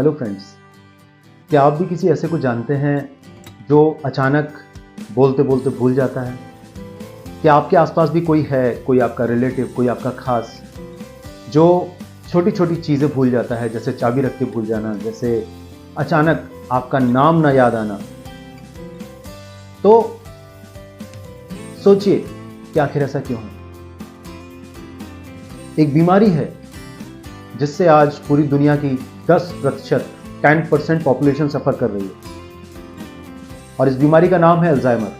Hello friends, क्या आप भी किसी ऐसे को जानते हैं जो अचानक बोलते बोलते भूल जाता है? क्या आपके आसपास भी कोई है, कोई आपका रिलेटिव, कोई आपका खास, जो छोटी छोटी चीज़ें भूल जाता है, जैसे चाबी रख के भूल जाना, जैसे अचानक आपका नाम ना याद आना? तो सोचिए कि आखिर ऐसा क्यों है? एक बीमारी है जिससे आज पूरी दुनिया की 10% 10% पॉपुलेशन सफर कर रही है, और इस बीमारी का नाम है अल्जाइमर।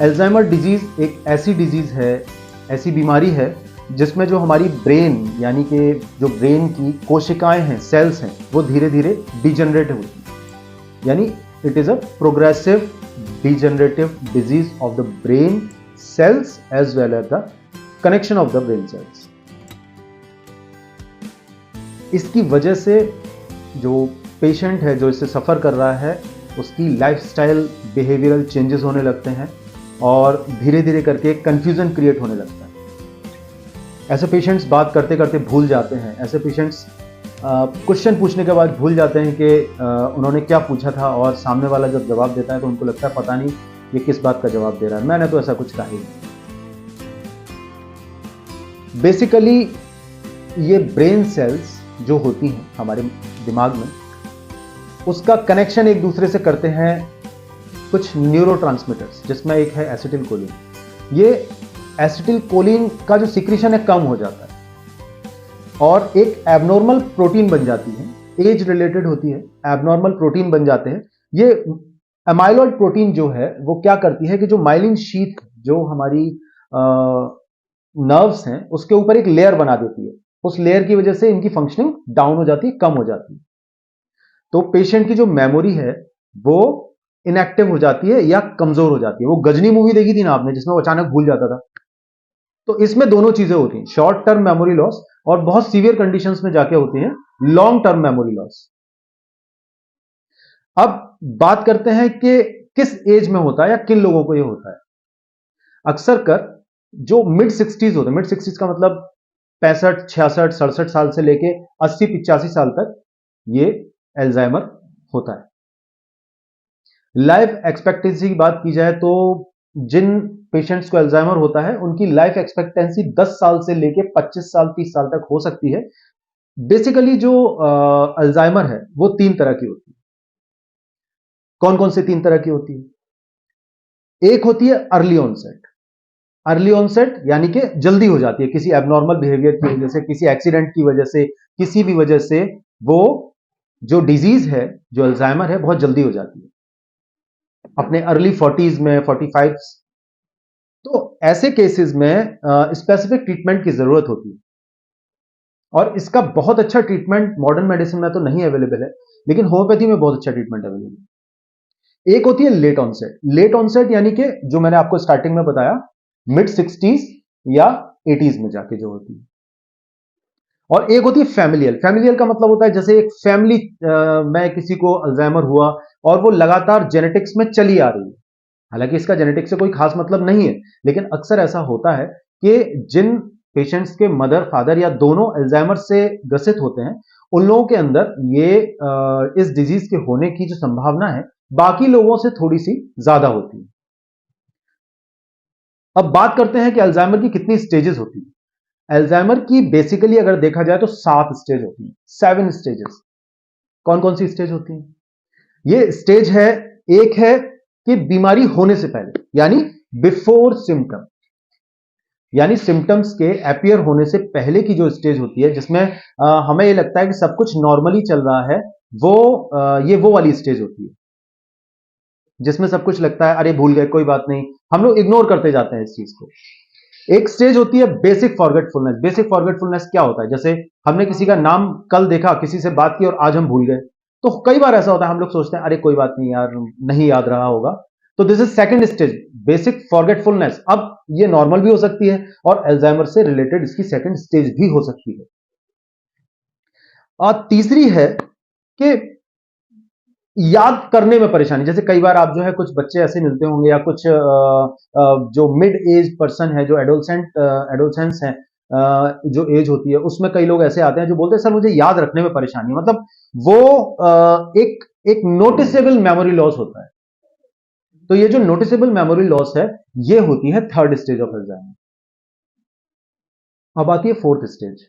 अल्जाइमर डिजीज एक ऐसी डिजीज है, ऐसी बीमारी है जिसमें जो हमारी ब्रेन यानी कि जो ब्रेन की कोशिकाएं हैं, सेल्स हैं, वो धीरे धीरे डिजनरेट होती हैं। यानी it is a progressive degenerative disease of the brain cells as well as the connection of the brain cells. इसकी वजह से जो पेशेंट है, जो इससे सफ़र कर रहा है, उसकी लाइफस्टाइल बिहेवियरल चेंजेस होने लगते हैं और धीरे धीरे करके कन्फ्यूज़न क्रिएट होने लगता है। ऐसे पेशेंट्स बात करते करते भूल जाते हैं। ऐसे पेशेंट्स क्वेश्चन पूछने के बाद भूल जाते हैं कि उन्होंने क्या पूछा था, और सामने वाला जब जवाब देता है तो उनको लगता है पता नहीं ये किस बात का जवाब दे रहा है, मैंने तो ऐसा कुछ कहा ही नहीं। बेसिकली ये ब्रेन सेल्स जो होती हैं हमारे दिमाग में, उसका कनेक्शन एक दूसरे से करते हैं कुछ न्यूरोट्रांसमीटर्स, जिसमें एक है एसिटिलकोलिन। ये एसिटिलकोलिन का जो सिक्रीशन है कम हो जाता है और एक एबनॉर्मल प्रोटीन बन जाती है, एज रिलेटेड होती है, एबनॉर्मल प्रोटीन बन जाते हैं। ये एमाइलॉइड प्रोटीन जो है वो क्या करती है कि जो माइलिन शीथ, जो हमारी नर्व्स हैं, उसके ऊपर एक लेयर बना देती है। उस लेयर की वजह से इनकी फंक्शनिंग डाउन हो जाती है, कम हो जाती है। तो पेशेंट की जो मेमोरी है वो इनएक्टिव हो जाती है या कमजोर हो जाती है। वो गजनी मूवी देखी थी ना आपने, जिसमें वो अचानक भूल जाता था। तो इसमें दोनों चीजें होती हैं, शॉर्ट टर्म मेमोरी लॉस, और बहुत सीवियर कंडीशंस में जाके होती हैं लॉन्ग टर्म मेमोरी लॉस। अब बात करते हैं कि किस एज में होता है या किन लोगों को ये होता है। अक्सर कर जो मिड 60s होते हैं, मिड 60s का मतलब 65, 66, 67 साल से लेके 80, 85 साल तक ये अल्जाइमर होता है। लाइफ एक्सपेक्टेंसी की बात की जाए तो जिन पेशेंट्स को अल्जाइमर होता है उनकी लाइफ एक्सपेक्टेंसी 10 साल से लेके 25 साल 30 साल तक हो सकती है। बेसिकली जो अल्जाइमर है वो 3 तरह की होती है। कौन कौन से 3 तरह की होती है? एक होती है अर्ली ऑनसेट। अर्ली ऑनसेट यानी कि जल्दी हो जाती है, किसी एबनॉर्मल बिहेवियर की वजह से, किसी एक्सीडेंट की वजह से, किसी भी वजह से वो जो डिजीज है, जो अल्जाइमर है, बहुत जल्दी हो जाती है, अपने अर्ली 40s में, 45। तो ऐसे केसेस में स्पेसिफिक ट्रीटमेंट की जरूरत होती है, और इसका बहुत अच्छा ट्रीटमेंट मॉडर्न मेडिसिन में तो नहीं अवेलेबल है, लेकिन होम्योपैथी में बहुत अच्छा ट्रीटमेंट अवेलेबल है। एक होती है लेट ऑनसेट। लेट ऑनसेट यानी कि जो मैंने आपको स्टार्टिंग में बताया, मिड 60s या 80s में जाके जो होती है। और एक होती है फैमिलियल। फैमिलियल का मतलब होता है जैसे एक फैमिली में किसी को अल्जाइमर हुआ और वो लगातार जेनेटिक्स में चली आ रही है। हालांकि इसका जेनेटिक्स से कोई खास मतलब नहीं है, लेकिन अक्सर ऐसा होता है कि जिन पेशेंट्स के मदर फादर या दोनों अल्जाइमर से ग्रसित होते हैं, उन लोगों के अंदर ये इस डिजीज के होने की जो संभावना है बाकी लोगों से थोड़ी सी ज्यादा होती है। अब बात करते हैं कि अल्जाइमर की कितनी स्टेजेस होती है। अल्जाइमर की बेसिकली अगर देखा जाए तो 7 स्टेज होती है, 7 स्टेजेस। कौन कौन सी स्टेज होती है? ये स्टेज है, एक है कि बीमारी होने से पहले, यानी बिफोर सिम्टम, यानी सिम्टम्स के अपियर होने से पहले की जो स्टेज होती है, जिसमें हमें ये लगता है कि सब कुछ नॉर्मली चल रहा है, वो ये वो वाली स्टेज होती है जिसमें सब कुछ लगता है अरे भूल गए, कोई बात नहीं, हम लोग इग्नोर करते जाते हैं इस चीज को। एक स्टेज होती है बेसिक फॉरगेटफुलनेस। बेसिक फॉरगेटफुलनेस क्या होता है? जैसे हमने किसी का नाम कल देखा, किसी से बात की और आज हम भूल गए। तो कई बार ऐसा होता है, हम लोग सोचते हैं अरे कोई बात नहीं यार, नहीं याद रहा होगा। तो this is second stage, basic forgetfulness. अब ये नॉर्मल भी हो सकती है और अल्जाइमर से रिलेटेड इसकी सेकंड स्टेज भी हो सकती है। और तीसरी है कि याद करने में परेशानी। जैसे कई बार आप जो है, कुछ बच्चे ऐसे मिलते होंगे या कुछ जो मिड एज पर्सन है, जो एडोलसेंट्स हैं, जो एज होती है उसमें कई लोग ऐसे आते हैं जो बोलते हैं सर मुझे याद रखने में परेशानी है, मतलब वो एक एक नोटिसेबल मेमोरी लॉस होता है। तो ये जो नोटिसेबल मेमोरी लॉस है ये होती है थर्ड स्टेज ऑफ अल्जाइमर। अब आती है फोर्थ स्टेज।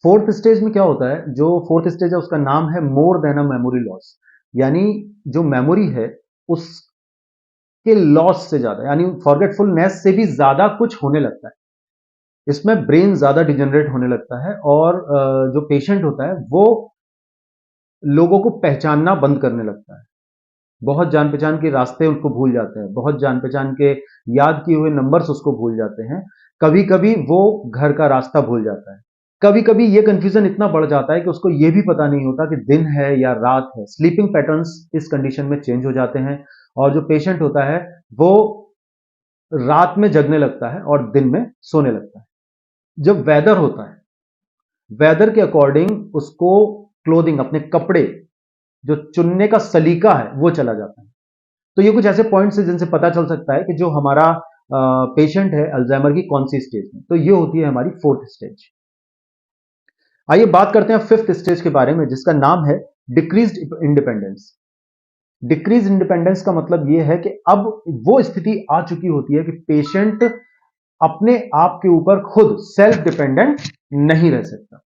फोर्थ स्टेज में क्या होता है, जो फोर्थ स्टेज है उसका नाम है more than a memory loss, यानी जो मेमोरी है उसके लॉस से ज्यादा, यानी फॉरगेटफुलनेस से भी ज्यादा कुछ होने लगता है। इसमें ब्रेन ज्यादा डिजेनरेट होने लगता है और जो पेशेंट होता है वो लोगों को पहचानना बंद करने लगता है। बहुत जान पहचान के रास्ते उसको भूल जाते हैं, बहुत जान पहचान के याद किए हुए नंबर्स उसको भूल जाते हैं। कभी कभी वो घर का रास्ता भूल जाता है। कभी कभी ये कंफ्यूजन इतना बढ़ जाता है कि उसको ये भी पता नहीं होता कि दिन है या रात है। स्लीपिंग पैटर्न्स इस कंडीशन में चेंज हो जाते हैं और जो पेशेंट होता है वो रात में जगने लगता है और दिन में सोने लगता है। जब वेदर होता है, वेदर के अकॉर्डिंग उसको क्लोथिंग, अपने कपड़े जो चुनने का सलीका है वो चला जाता है। तो ये कुछ ऐसे पॉइंट्स हैं जिनसे पता चल सकता है कि जो हमारा पेशेंट है अल्जाइमर की कौन सी स्टेज में। तो ये होती है हमारी फोर्थ स्टेज। आइए बात करते हैं फिफ्थ स्टेज के बारे में जिसका नाम है डिक्रीज्ड इंडिपेंडेंस। डिक्रीज इंडिपेंडेंस का मतलब यह है कि अब वो स्थिति आ चुकी होती है कि पेशेंट अपने आप के ऊपर खुद सेल्फ डिपेंडेंट नहीं रह सकता,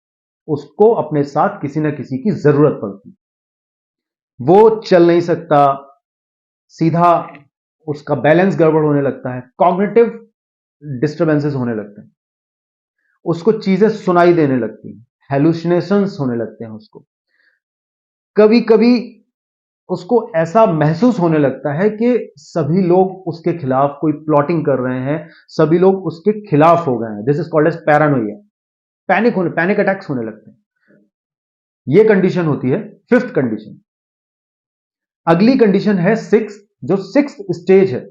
उसको अपने साथ किसी ना किसी की जरूरत पड़ती। वो चल नहीं सकता, सीधा उसका बैलेंस गड़बड़ होने लगता है, कॉग्निटिव डिस्टर्बेंसेस होने लगते हैं, उसको चीजें सुनाई देने लगती हैं, हेलुसिनेशंस होने लगते हैं उसको। कभी कभी उसको ऐसा महसूस होने लगता है कि सभी लोग उसके खिलाफ कोई प्लॉटिंग कर रहे हैं, सभी लोग उसके खिलाफ हो गए हैं। This is called as paranoia. Panic attacks होने लगते हैं। यह कंडीशन होती है फिफ्थ कंडीशन। अगली कंडीशन है सिक्स, जो सिक्स स्टेज है।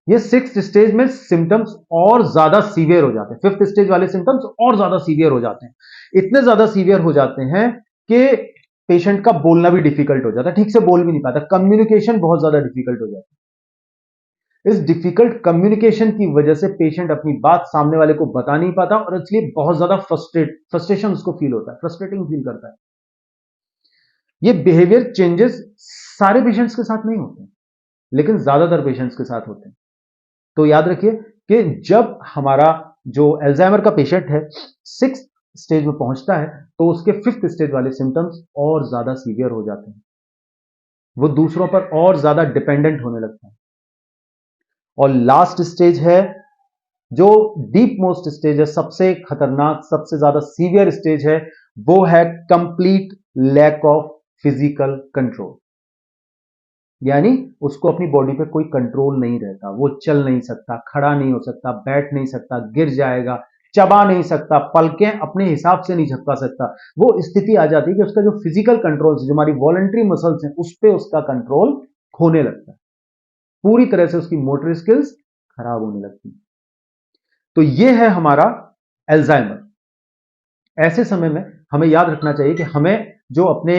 ये सिक्स स्टेज में सिम्टम्स और ज्यादा सीवियर हो जाते हैं। फिफ्थ स्टेज वाले सिम्टम्स और ज्यादा सीवियर हो जाते हैं, इतने ज्यादा सीवियर हो जाते हैं कि पेशेंट का बोलना भी डिफिकल्ट हो जाता है, ठीक से बोल भी नहीं पाता, कम्युनिकेशन बहुत ज्यादा डिफिकल्ट हो जाता है। इस डिफिकल्ट कम्युनिकेशन की वजह से पेशेंट अपनी बात सामने वाले को बता नहीं पाता और इसलिए बहुत ज्यादा फ्रस्ट्रेशन उसको फील होता है, फ्रस्ट्रेटिंग फील करता है। ये बिहेवियर चेंजेस सारे पेशेंट्स के साथ नहीं होते, लेकिन ज्यादातर पेशेंट्स के साथ होते हैं। तो याद रखिए कि जब हमारा जो अल्जाइमर का पेशेंट है सिक्स स्टेज में पहुंचता है तो उसके फिफ्थ स्टेज वाले सिम्टम्स और ज्यादा सीवियर हो जाते हैं, वो दूसरों पर और ज्यादा डिपेंडेंट होने लगता है। और लास्ट स्टेज है जो डीप मोस्ट स्टेज है, सबसे खतरनाक, सबसे ज्यादा सीवियर स्टेज है, वो है complete lack of physical control. यानी उसको अपनी बॉडी पे कोई कंट्रोल नहीं रहता, वो चल नहीं सकता, खड़ा नहीं हो सकता, बैठ नहीं सकता, गिर जाएगा, चबा नहीं सकता, पलकें अपने हिसाब से नहीं झपका सकता। वो स्थिति आ जाती है कि उसका जो फिजिकल कंट्रोल, जो हमारी वॉलंटरी मसल्स हैं, उस पर उसका कंट्रोल खोने लगता है, पूरी तरह से उसकी मोटर स्किल्स खराब होने लगती है। तो ये है हमारा अल्जाइमर। ऐसे समय में हमें याद रखना चाहिए कि हमें जो अपने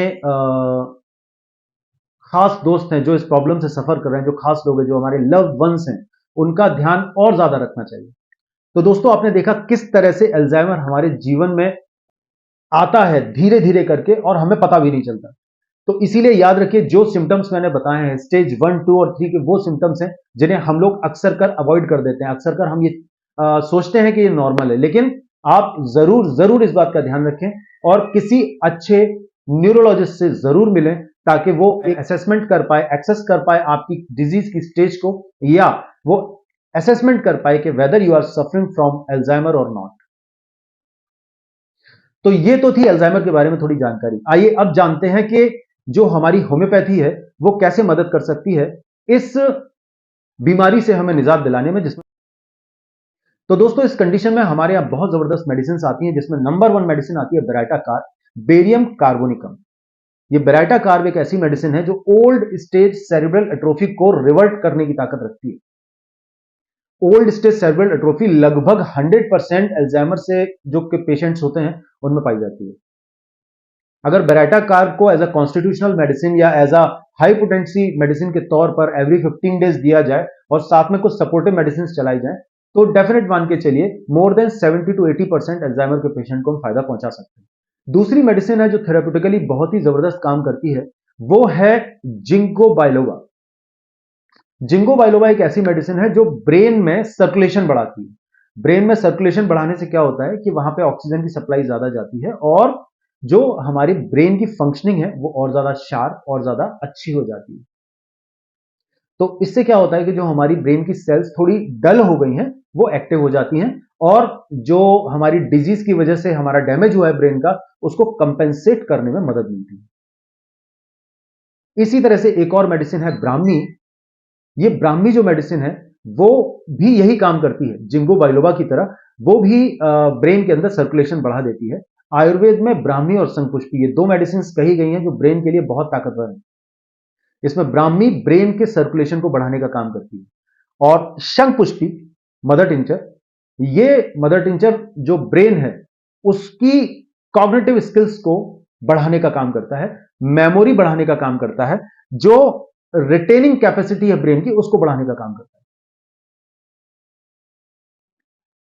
खास दोस्त हैं जो इस प्रॉब्लम से सफर कर रहे हैं, जो खास लोग हैं, जो हमारे लव वंस हैं, उनका ध्यान और ज्यादा रखना चाहिए। तो दोस्तों आपने देखा किस तरह से अल्जाइमर हमारे जीवन में आता है धीरे धीरे करके और हमें पता भी नहीं चलता। तो इसीलिए याद रखिए जो सिम्टम्स मैंने बताए हैं स्टेज 1, 2 और 3 के, वो सिम्टम्स हैं जिन्हें हम लोग अक्सर कर अवॉइड कर देते हैं। अक्सर कर हम ये सोचते हैं कि ये नॉर्मल है, लेकिन आप जरूर जरूर इस बात का ध्यान रखें और किसी अच्छे न्यूरोलॉजिस्ट से जरूर मिलें ताकि वो एक असेसमेंट कर पाए, एक्सेस कर पाए आपकी डिजीज की स्टेज को, या वो असेसमेंट कर पाए कि whether you are suffering from Alzheimer और नॉट। तो ये तो थी अल्जाइमर के बारे में थोड़ी जानकारी। आइए अब जानते हैं कि जो हमारी होम्योपैथी है वो कैसे मदद कर सकती है इस बीमारी से हमें निजात दिलाने में। जिसमें तो दोस्तों इस कंडीशन में हमारे यहां बहुत जबरदस्त मेडिसिन आती हैं, जिसमें नंबर 1 मेडिसिन आती है बेराटा कार, बेरियम कार्बोनिकम। ये बेराटा कार्ब एक ऐसी मेडिसिन है जो ओल्ड स्टेज सेरिब्रल एट्रोफी को रिवर्ट करने की ताकत रखती है। ओल्ड स्टेज सेरिब्रल एट्रोफी लगभग 100% अल्जाइमर से जो के पेशेंट्स होते हैं उनमें पाई जाती है। अगर बेराटा कार्ब को एज अ कॉन्स्टिट्यूशनल मेडिसिन या as a high potency medicine के तौर पर एवरी 15 डेज दिया जाए और साथ में कुछ सपोर्टिव मेडिसिन चलाई जाए तो डेफिनेट मान के चलिए मोर देन 70 to 80% अल्जाइमर के पेशेंट को हम फायदा पहुंचा सकते हैं। दूसरी मेडिसिन है जो थेराप्यूटिकली बहुत ही जबरदस्त काम करती है, वो है जिंको बाइलोवा। जिंको बाइलोवा एक ऐसी मेडिसिन है जो ब्रेन में सर्कुलेशन बढ़ाती है। ब्रेन में सर्कुलेशन बढ़ाने से क्या होता है कि वहां पे ऑक्सीजन की सप्लाई ज्यादा जाती है और जो हमारी ब्रेन की फंक्शनिंग है वो और ज्यादा शार्प और ज्यादा अच्छी हो जाती है। तो इससे क्या होता है कि जो हमारी ब्रेन की सेल्स थोड़ी डल हो गई हैं वो एक्टिव हो जाती हैं और जो हमारी डिजीज की वजह से हमारा डैमेज हुआ है ब्रेन का उसको कंपेंसेट करने में मदद मिलती है। इसी तरह से एक और मेडिसिन है ब्राह्मी। ये ब्राह्मी जो मेडिसिन है वो भी यही काम करती है जिंको बाइलोवा की तरह, वो भी ब्रेन के अंदर सर्कुलेशन बढ़ा देती है। आयुर्वेद में ब्राह्मी और शंखपुष्पी ये दो मेडिसिन कही गई हैं जो ब्रेन के लिए बहुत ताकतवर है। इसमें ब्राह्मी ब्रेन के सर्कुलेशन को बढ़ाने का काम करती है और शंखपुष्पी मदर टिंचर, ये मदर टिंचर जो ब्रेन है उसकी कॉग्निटिव स्किल्स को बढ़ाने का काम करता है, मेमोरी बढ़ाने का काम करता है, जो रिटेनिंग कैपेसिटी है ब्रेन की उसको बढ़ाने का काम करता है।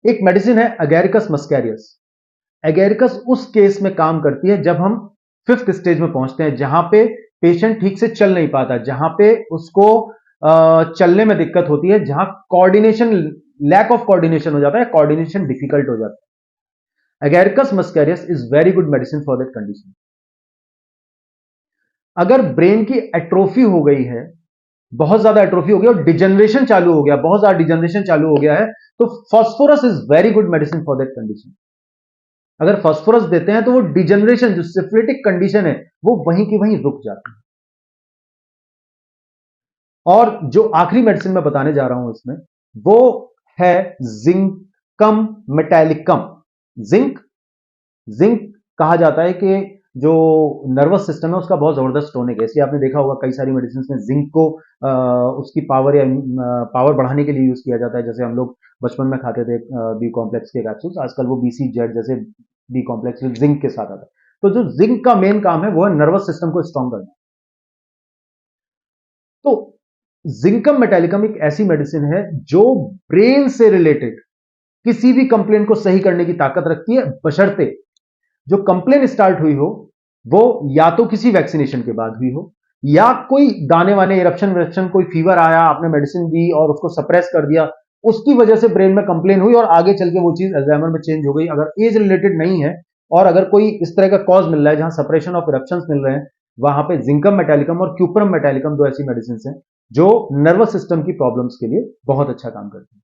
एक मेडिसिन है अगैरिकस मस्कैरियस। एगेरिकस उस केस में काम करती है जब हम फिफ्थ स्टेज में पहुंचते हैं, जहां पे पेशेंट ठीक से चल नहीं पाता, जहां पे उसको चलने में दिक्कत होती है, जहां कोऑर्डिनेशन, लैक ऑफ कोऑर्डिनेशन हो जाता है, कोऑर्डिनेशन डिफिकल्ट हो जाता है। Agaricus muscarius is very good medicine for that condition. अगर ब्रेन की एट्रोफी हो गई है, बहुत ज्यादा एट्रोफी हो गया और डिजनरेशन चालू हो गया, बहुत ज्यादा डिजनरेशन चालू हो गया है, तो phosphorus is very good medicine for that condition. अगर फास्फोरस देते हैं तो वो डिजनरेशन जो सिफिलिटिक कंडीशन है वो वहीं की वहीं रुक जाती है। और जो आखिरी मेडिसिन मैं बताने जा रहा हूं इसमें वो है जिंकम मेटालिकम। जिंक जिंक कहा जाता है कि जो नर्वस सिस्टम है उसका बहुत जबरदस्त टॉनिक है, इसलिए आपने देखा होगा कई सारी मेडिसिन में जिंक को उसकी पावर या पावर बढ़ाने के लिए यूज किया जाता है। जैसे हम लोग बचपन में खाते थे बी कॉम्प्लेक्स के कैप्सूल्स, आजकल वो बीसी जेड जैसे बी कॉम्प्लेक्स जिंक के साथ आता है। तो जो जिंक का मेन काम है वो है नर्वस सिस्टम को स्ट्रॉन्ग करना। तो जिंकम मेटालिकम एक ऐसी मेडिसिन है जो ब्रेन से रिलेटेड किसी भी कंप्लेंट को सही करने की ताकत रखती है, बशर्ते जो कंप्लेन स्टार्ट हुई हो वो या तो किसी वैक्सीनेशन के बाद हुई हो, या कोई दाने वाने इरप्शन विरप्शन, कोई फीवर आया, आपने मेडिसिन दी और उसको सप्रेस कर दिया, उसकी वजह से ब्रेन में कंप्लेन हुई और आगे चल के वो चीज अल्जाइमर में चेंज हो गई। अगर एज रिलेटेड नहीं है और अगर कोई इस तरह का कॉज मिल रहा है जहां सप्रेशन ऑफ इरप्शन मिल रहे हैं, वहां पे जिंकम मेटालिकम और क्यूपरम मेटालिकम दो ऐसी मेडिसिन हैं जो नर्वस सिस्टम की प्रॉब्लम्स के लिए बहुत अच्छा काम करती है।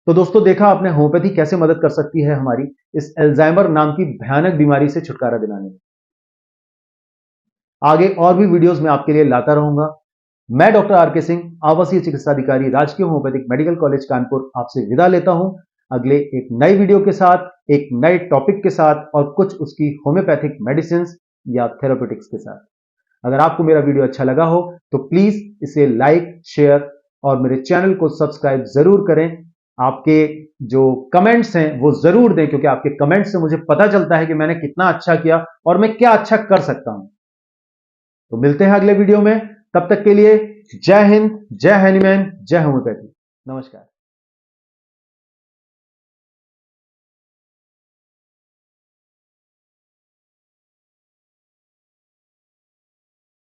तो दोस्तों देखा आपने होम्योपैथी कैसे मदद कर सकती है हमारी इस अल्जाइमर नाम की भयानक बीमारी से छुटकारा दिलाने में। आगे और भी वीडियोस में आपके लिए लाता रहूंगा। मैं डॉक्टर आर के सिंह, आवासीय चिकित्सा अधिकारी, राजकीय होम्योपैथिक मेडिकल कॉलेज कानपुर, आपसे विदा लेता हूं अगले एक नई वीडियो के साथ, एक नए टॉपिक के साथ और कुछ उसकी होम्योपैथिक मेडिसिन या थेराप्यूटिक्स के साथ। अगर आपको मेरा वीडियो अच्छा लगा हो तो प्लीज इसे लाइक, शेयर और मेरे चैनल को सब्सक्राइब जरूर करें। आपके जो कमेंट्स हैं वो जरूर दें, क्योंकि आपके कमेंट्स से मुझे पता चलता है कि मैंने कितना अच्छा किया और मैं क्या अच्छा कर सकता हूं। तो मिलते हैं अगले वीडियो में, तब तक के लिए जय हिंद, जय हनुमान, जय होम्योपैथी। नमस्कार।